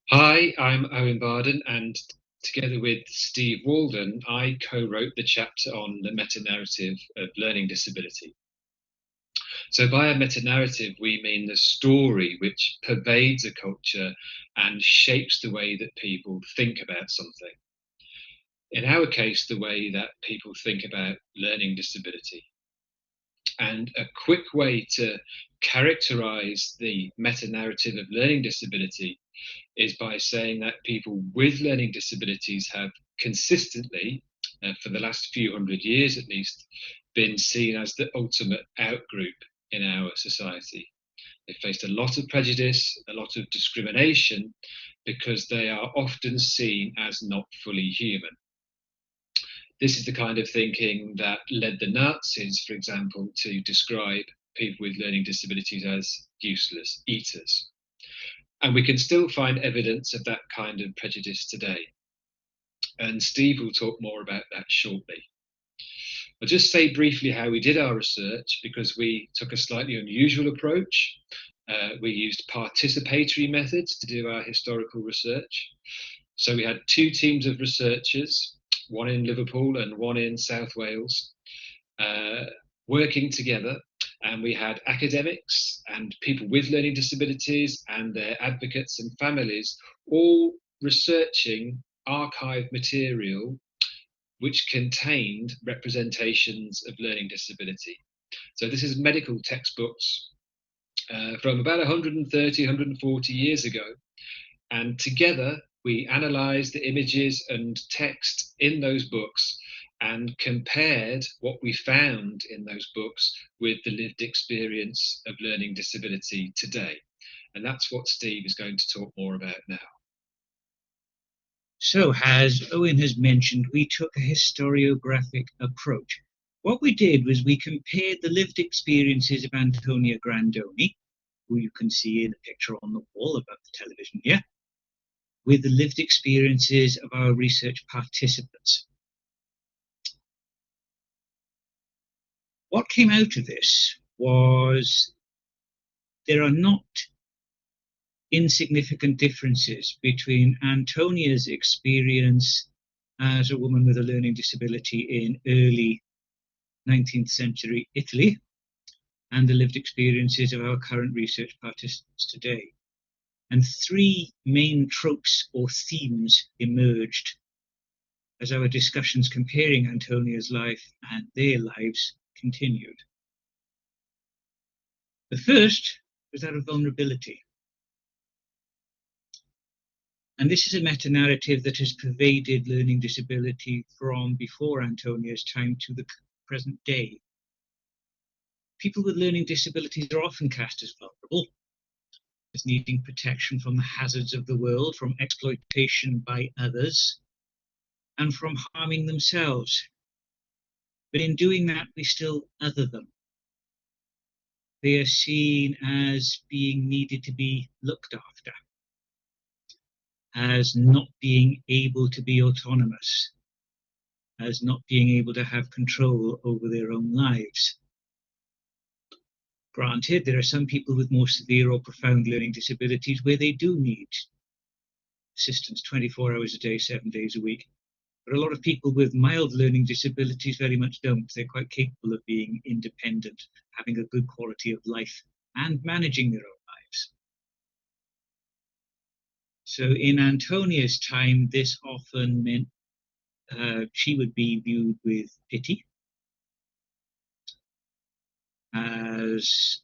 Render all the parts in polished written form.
Hi, I'm Owen Barden, and together with Steve Walden, I co-wrote the chapter on the meta-narrative of learning disability. So by a meta-narrative, we mean the story which pervades a culture and shapes the way that people think about something. In our case, the way that people think about learning disability. And a quick way to characterize the meta-narrative of learning disability is by saying that people with learning disabilities have consistently, for the last few hundred years at least, been seen as the ultimate outgroup in our society. They faced a lot of prejudice, a lot of discrimination, because they are often seen as not fully human. This is the kind of thinking that led the Nazis, for example, to describe people with learning disabilities as useless eaters. And we can still find evidence of that kind of prejudice today. And Steve will talk more about that shortly. I'll just say briefly how we did our research because we took a slightly unusual approach. We used participatory methods to do our historical research. So we had two teams of researchers, one in Liverpool and one in South Wales, uh, working together. And we had academics and people with learning disabilities and their advocates and families all researching archive material which contained representations of learning disability. So this is medical textbooks from about 130, 140 years ago. And together we analysed the images and text in those books and compared what we found in those books with the lived experience of learning disability today. And that's what Steve is going to talk more about now. So, as Owen has mentioned, we took a historiographic approach. What we did was we compared the lived experiences of Antonia Grandoni, who you can see in the picture on the wall above the television here, with the lived experiences of our research participants. What came out of this was there are not insignificant differences between Antonia's experience as a woman with a learning disability in early 19th century Italy and the lived experiences of our current research participants today. And three main tropes or themes emerged as our discussions comparing Antonia's life and their lives continued. The first was that of vulnerability. And this is a meta-narrative that has pervaded learning disability from before Antonia's time to the present day. People with learning disabilities are often cast as vulnerable, as needing protection from the hazards of the world, from exploitation by others, and from harming themselves. But in doing that, we still other them. They are seen as being needed to be looked after, as not being able to be autonomous, as not being able to have control over their own lives. Granted, there are some people with more severe or profound learning disabilities where they do need assistance 24 hours a day, 7 days a week. But a lot of people with mild learning disabilities very much don't. They're quite capable of being independent, having a good quality of life, and managing their own lives. So in Antonia's time, this often meant she would be viewed with pity as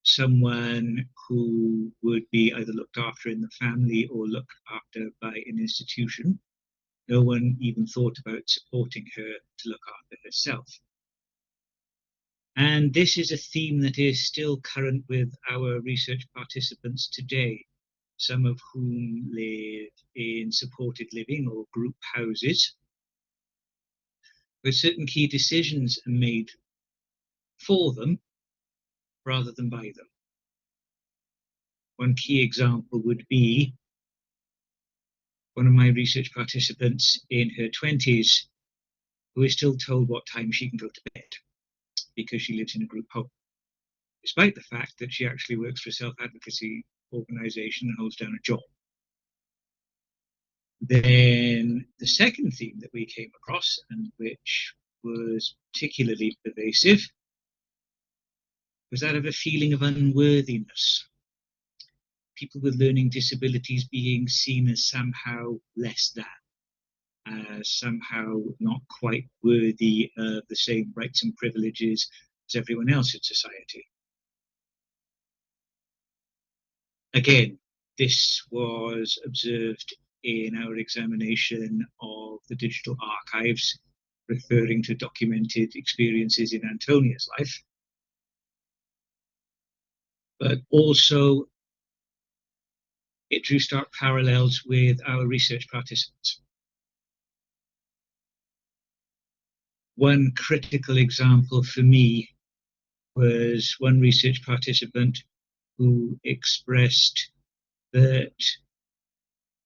someone who would be either looked after in the family or looked after by an institution. No one even thought about supporting her to look after herself. And this is a theme that is still current with our research participants today, some of whom live in supported living or group houses, where certain key decisions are made for them rather than by them. One key example would be one of my research participants in her 20s who is still told what time she can go to bed because she lives in a group home, despite the fact that she actually works for a self-advocacy organization and holds down a job. Then the second theme that we came across, and which was particularly pervasive, was that of a feeling of unworthiness. People with learning disabilities being seen as somehow less than, as somehow not quite worthy of the same rights and privileges as everyone else in society. Again, this was observed in our examination of the digital archives, referring to documented experiences in Antonia's life, but also it drew stark parallels with our research participants. One critical example for me was one research participant who expressed that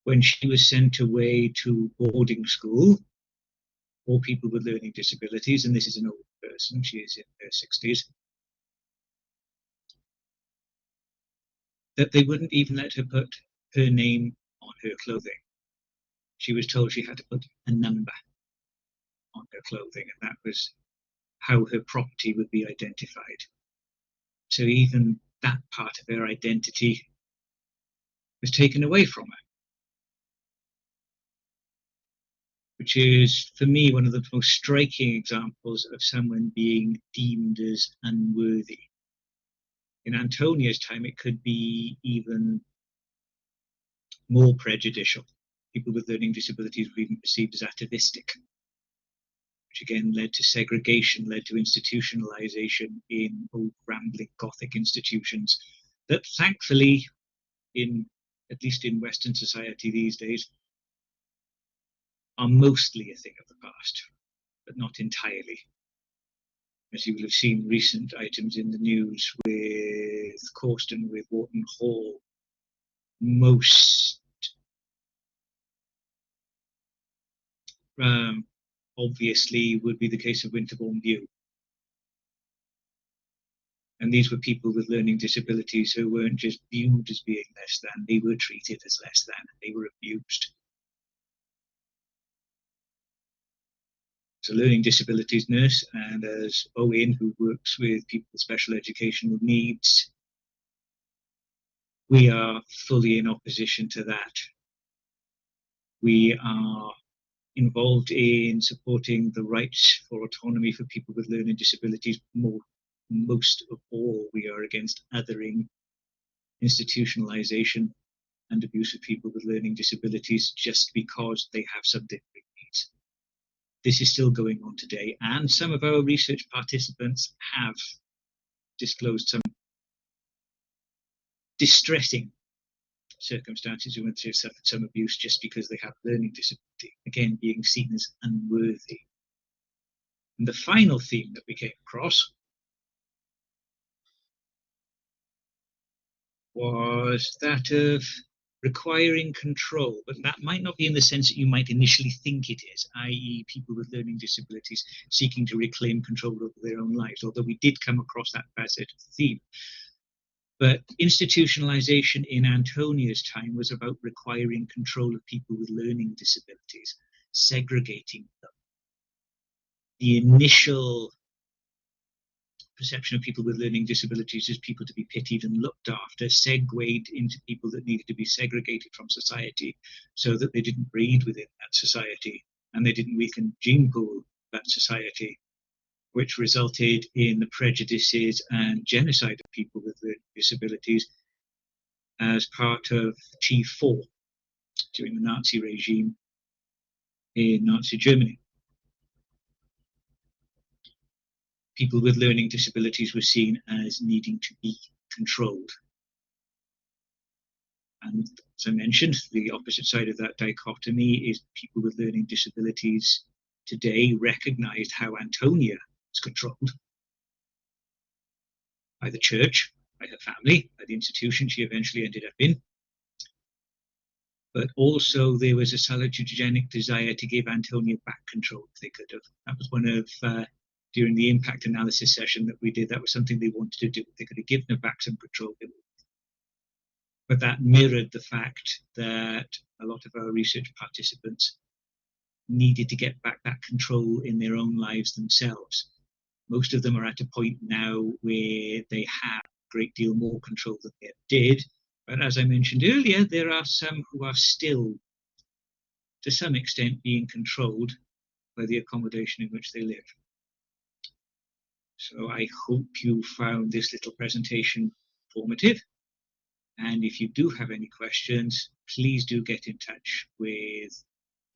when she was sent away to boarding school for people with learning disabilities, and this is an old person, she is in her 60s, that they wouldn't even let her put her name on her clothing. She was told she had to put a number on her clothing, and that was how her property would be identified. So even that part of her identity was taken away from her, which is, for me, one of the most striking examples of someone being deemed as unworthy. In Antonia's time, it could be even more prejudicial. People with learning disabilities were even perceived as atavistic, which again led to segregation, led to institutionalization in old rambling Gothic institutions that thankfully, at least in Western society these days, are mostly a thing of the past, but not entirely. As you will have seen recent items in the news with Causton, with Wharton Hall, most obviously would be the case of Winterbourne View. And these were people with learning disabilities who weren't just viewed as being less than, they were treated as less than, they were abused. As a learning disabilities nurse and as Owen, who works with people with special educational needs, we are fully in opposition to that. We are involved in supporting the rights for autonomy for people with learning disabilities. Most of all, we are against othering, institutionalization, and abuse of people with learning disabilities just because they have some different needs. This is still going on today, and some of our research participants have disclosed some distressing circumstances in which they've suffered some abuse just because they have learning disability, again being seen as unworthy. And the final theme that we came across was that of requiring control, but that might not be in the sense that you might initially think it is, i.e. people with learning disabilities seeking to reclaim control over their own lives, although we did come across that facet of the theme. But institutionalization in Antonia's time was about requiring control of people with learning disabilities, segregating them. The initial perception of people with learning disabilities as people to be pitied and looked after segued into people that needed to be segregated from society so that they didn't breed within that society and they didn't weaken gene pool that society, which resulted in the prejudices and genocide of people with learning disabilities as part of T4 during the Nazi regime in Nazi Germany. People with learning disabilities were seen as needing to be controlled. And as I mentioned, the opposite side of that dichotomy is people with learning disabilities today recognized how Antonia was controlled by the church, by her family, by the institution she eventually ended up in. But also there was a salutogenic desire to give Antonia back control if they could have. That was one of, during the impact analysis session that we did, that was something they wanted to do. They could have given her back some control. But that mirrored the fact that a lot of our research participants needed to get back that control in their own lives themselves. Most of them are at a point now where they have a great deal more control than they did. But as I mentioned earlier, there are some who are still, to some extent, being controlled by the accommodation in which they live. So I hope you found this little presentation informative. And if you do have any questions, please do get in touch with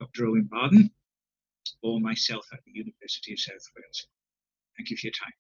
Dr. Owen Barden or myself at the University of South Wales. Thank you for your time.